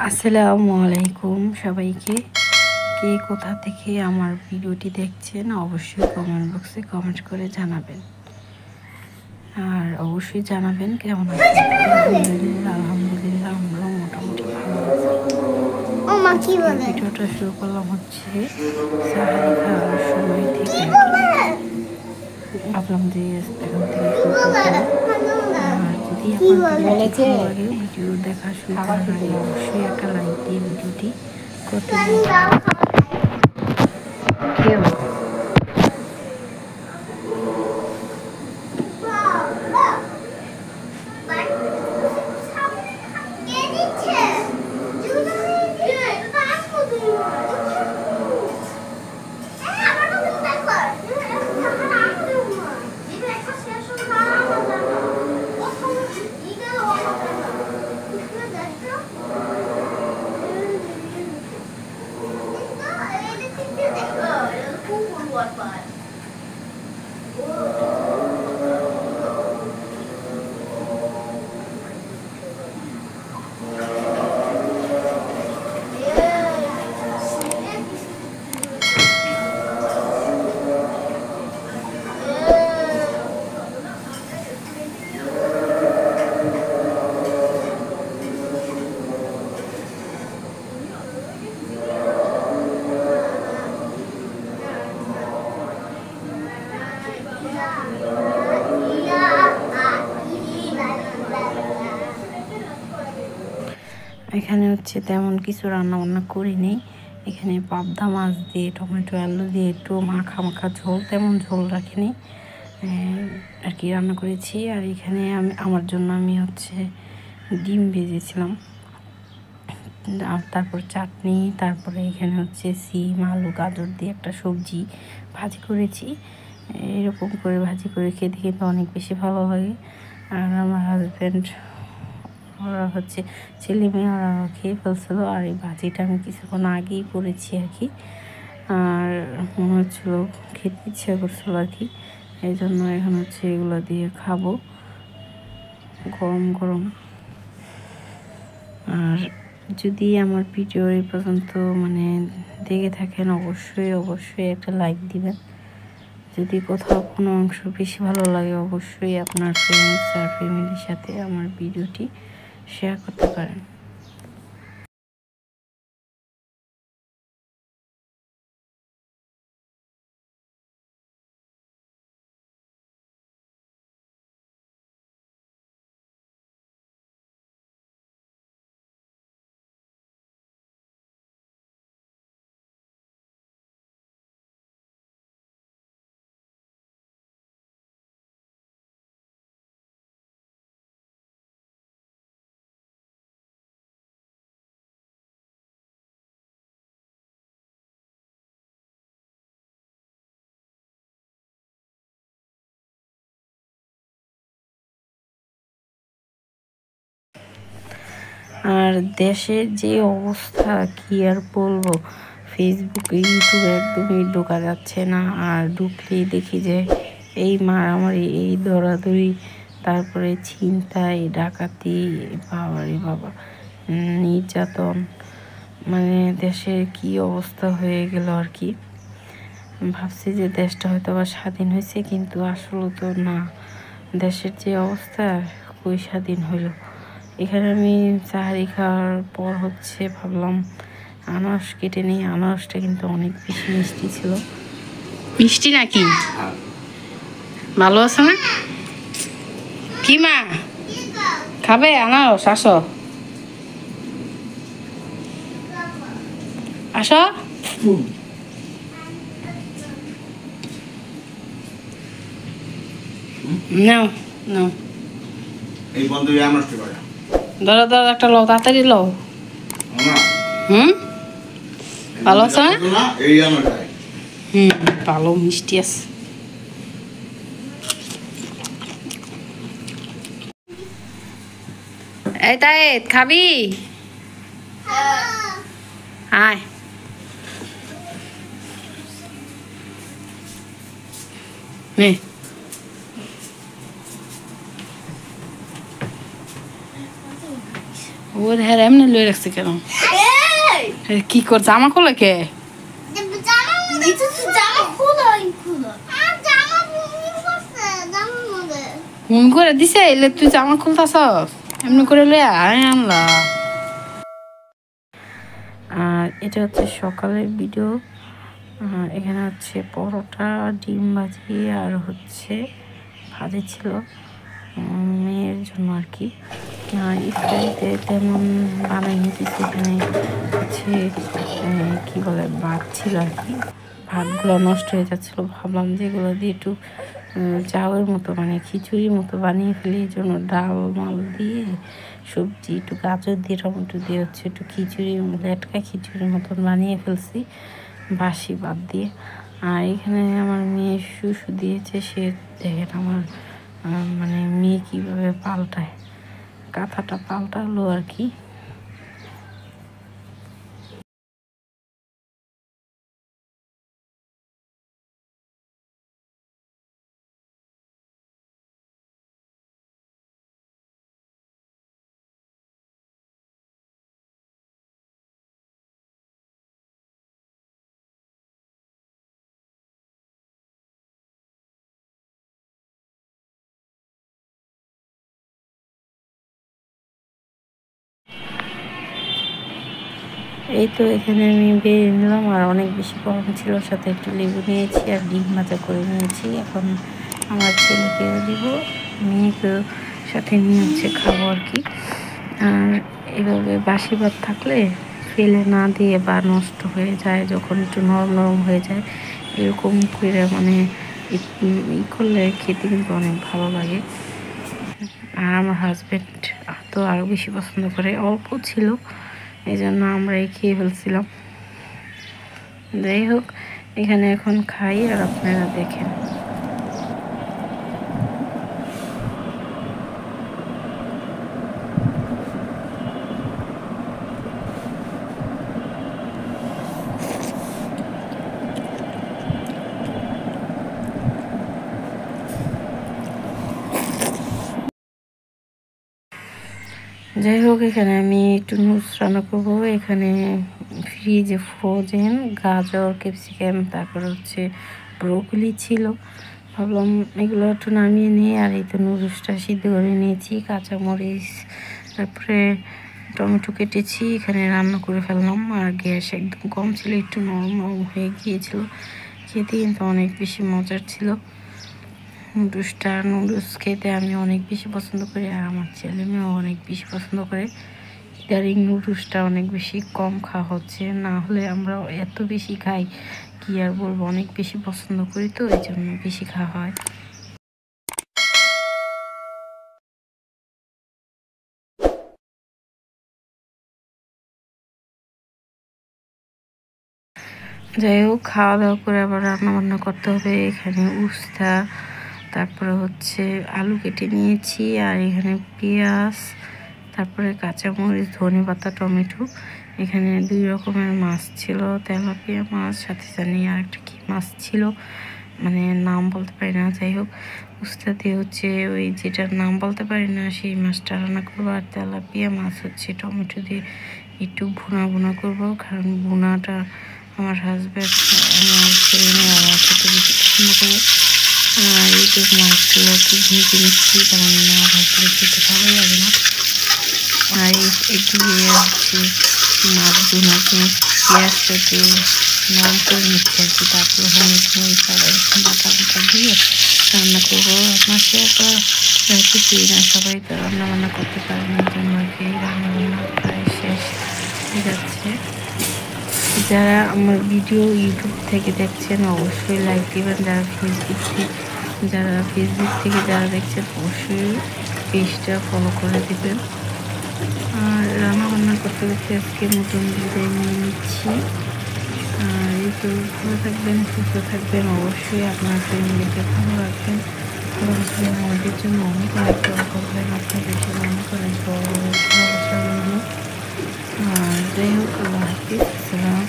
আসসালামু আলাইকুম সবাইকে। কে কোথা থেকে আমার ভিডিওটি দেখছেন অবশ্যই কমেন্ট বক্সে কমেন্ট করে জানাবেন, আর অবশ্যই জানাবেন কেমন আছেন। আলহামদুলিল্লাহ আমরা মোটামুটি ভালো আছি। ভিডিওটা শুরু করলাম হচ্ছে সাহারি খাওয়ার সময় থেকে। ভাবলাম যে এখন থেকে শুরু করলাম। আর যদি আপনার ভিডিওটি ভালো লাগে, ভিডিও দেখা শুরু করার আগে অবশ্যই একটা লাইক দিয়ে ভিডিওটি করতে কেউ এখানে হচ্ছে তেমন কিছু রান্না বান্না করিনি। এখানে পাবদা মাছ দিয়ে টমেটো আলু দিয়ে একটু মাখা মাখা ঝোল, তেমন ঝোল রাখিনি আর কি রান্না করেছি। আর এখানে আমার জন্য আমি হচ্ছে ডিম ভেজেছিলাম, আর তারপর চাটনি, তারপরে এখানে হচ্ছে সিম আলু গাজর দিয়ে একটা সবজি ভাজি করেছি। এরকম করে ভাজি করে খেতে কিন্তু অনেক বেশি ভালো লাগে। আর আমার হাজব্যান্ড ওরা হচ্ছে ছেলে মেয়ে ওরা খেয়ে ফেলছিল। আর এই ভাজিটা আমি কিছুক্ষণ আগেই করেছি আর কি। আর মনে হচ্ছিলো খেতে ইচ্ছা করছিল আর কি, এই জন্য এখন হচ্ছে এগুলো দিয়ে খাবো গরম গরম। আর যদি আমার ভিডিও এই পর্যন্ত দেখে থাকেন অবশ্যই একটা লাইক দিবেন। যদি কোথাও কোনো অংশ বেশি ভালো লাগে অবশ্যই আপনার ফ্রেন্ডস আর ফ্যামিলির সাথে আমার ভিডিওটি শেয়ার করতে পারেন। আর দেশের যে অবস্থা কি আর বলবো, ফেসবুকে ইউটিউবে একদমই ঢোকা যাচ্ছে না। আর ঢুকলেই দেখি যে এই মারামারি, এই দৌড়াদৌড়ি, তারপরে ছিনতাই ডাকাতি, বাবারে বাবা, নির্যাতন, দেশের কি অবস্থা হয়ে গেল আর কি। ভাবছি যে দেশটা হয়তো আবার স্বাধীন হয়েছে, কিন্তু আসলে তো না। দেশের যে অবস্থা, কই স্বাধীন হইল। এখানে আমি সাহারি খাওয়ার পর হচ্ছে ভাবলাম আনারস কেটে নিই। আনারসটা কিন্তু অনেক বেশি মিষ্টি ছিল। মিষ্টি নাকি? ভালো আছে না? কি মা খাবে আনারস? আসো আসো। নাও নাও, এই বন্ধু আনারস করে ধরো ধরো, একটা লও, তাড়াতাড়ি লও। ভালো আছে না? এই আনারস ভালো মিষ্টি আছে। এই তাই খাবি? আয় নে। ওর হ্যাঁ এমনি লয়ে রাখছে কেন? কি কর জামা খোলে কে? হুম করে দিছে এলে তুই জামা খুলতাছস এমনি করে লয়ে আনলা। আর এটা হচ্ছে সকালের ভিডিও। এখানে হচ্ছে পরোটা, ডিম ভাজি আর হচ্ছে ভাজি ছিল মেয়ের জন্য আর কি। ইফতারিতে তেমন বানাইনি কিছু, এখানে হচ্ছে কী বলে ভাত ছিল আর কি। ভাতগুলো নষ্ট হয়ে যাচ্ছিলো, ভাবলাম যে এগুলো দিয়ে একটু চাউয়ের মতো মানে খিচুড়ির মতো বানিয়ে ফেলি। এই জন্য ডাল মাল দিয়ে সবজি একটু গাজর দিয়ে টমেটো দিয়ে হচ্ছে একটু খিচুড়ি লেটকা খিচুড়ির মতন বানিয়ে ফেলছি বাসি ভাত দিয়ে। আর এখানে আমার মেয়ে শুশু দিয়েছে, সে দেখেন আমার মানে মেয়ে কীভাবে পাল্টায়, কাঁথাটা পাল্টালো আর কি। এই তো এখানে আমি বেরিয়ে নিলাম, আর অনেক বেশি গরম ছিল, সাথে একটু লেবু নিয়েছি আর ডিম ভাজা করে নিয়েছি। এখন আমার ছেলেকেও দিব, মেয়েকেও সাথে নিয়ে হচ্ছে খাবো আর কি। আর এভাবে বাসি ভাত থাকলে ফেলে না দিয়ে বা নষ্ট হয়ে যায় যখন একটু নরম নরম হয়ে যায়, এরকম করে মানে ই করলে খেতে কিন্তু অনেক ভালো লাগে। আর আমার হাজব্যান্ড তো আরও বেশি পছন্দ করে, অল্প ছিল এই জন্য আমরাই খেয়ে ফেলছিলাম। যাই হোক, এখানে এখন খাই আর আপনারা দেখেন। যাই হোক, এখানে আমি একটু নুডলস রান্না করবো। এখানে ফ্রিজে ফ্রোজেন গাজর, ক্যাপসিকাম, তারপর হচ্ছে ব্রোকলি ছিল। ভাবলাম এগুলো একটু নামিয়ে নিই। আর এই তো নুডলসটা সিদ্ধ করে নিয়েছি, কাঁচামরিচ তারপরে টমেটো কেটেছি, এখানে রান্না করে ফেললাম। আর গ্যাস একদম কম ছিল, একটু নরম নরম হয়ে গিয়েছিল, খেতে কিন্তু অনেক বেশি মজার ছিল। নুডলস খেতে আমি অনেক বেশি পছন্দ করি, আর আমার ছেলে মেয়েও অনেক বেশি পছন্দ করে। ইদারিং নুডলসটা অনেক বেশি কম খাওয়া হচ্ছে, না হলে আমরা এত বেশি খাই কি আর বলবো, অনেক বেশি পছন্দ করি তো এই জন্য বেশি খাওয়া হয়। যাই হোক, খাওয়া দাওয়া করে আবার রান্না বান্না করতে হবে। এখানে উস্তা, তারপরে হচ্ছে আলু কেটে নিয়েছি, আর এখানে পেঁয়াজ, তারপরে কাঁচামরিচ, ধনেপাতা, টমেটো। এখানে 2 রকমের মাছ ছিল, তেলাপিয়া মাছ, সাথে জানি আর একটা কি মাছ ছিল, মানে নাম বলতে পারি না। যাই হোক, উস্তা দিয়ে হচ্ছে ওই যেটার নাম বলতে পারি না সেই মাছটা রান্না করবো। আর তেলাপিয়া মাছ হচ্ছে টমেটো দিয়ে একটু ভুনা ভুনা করবো, কারণ ভুনাটা আমার হাজব্যান্ড আমার ছেলে মেয়ে আবার খেতে বেশি পছন্দ করে। আর এইটুক মাছগুলো একটু ভেজে নিচ্ছি, কারণ না ভাজলে খেতে ভালো লাগে না। আর এদিকে হচ্ছে মাছ ভুনার জন্য পেঁয়াজটা একটু নরম করে নিচ্ছি আর কি। তারপরে হলুদ মরিচ আবার বাটা বাটা দিয়ে রান্না করবো। আপনার শেয়ার করা কিছুই না, সবাই তো রান্না বান্না করতে পারেন, এই জন্য আর কি রান্না বান্না প্রায় শেষ হয়ে যাচ্ছে। যারা আমার ভিডিও ইউটিউব থেকে দেখছেন অবশ্যই লাইক দিবেন, যারা ফেসবুক থেকে যারা দেখছেন অবশ্যই পেজটা ফলো করে দেবেন। আর রান্না বান্না করতে করতে আজকে নতুন বিদায় নিয়ে নিচ্ছি। আর এই তো ভালো থাকবেন, সুস্থ থাকবেন, অবশ্যই আপনার ফ্যামিলিকে ভালো রাখবেন, আমাদের জন্য অনেক অনেক দোয়া করবেন, আপনাদের জন্য অনেক অনেক ভালোবাসা রইল। আর যাই হোক, আল্লাহ হাফিজ, আসসালাম।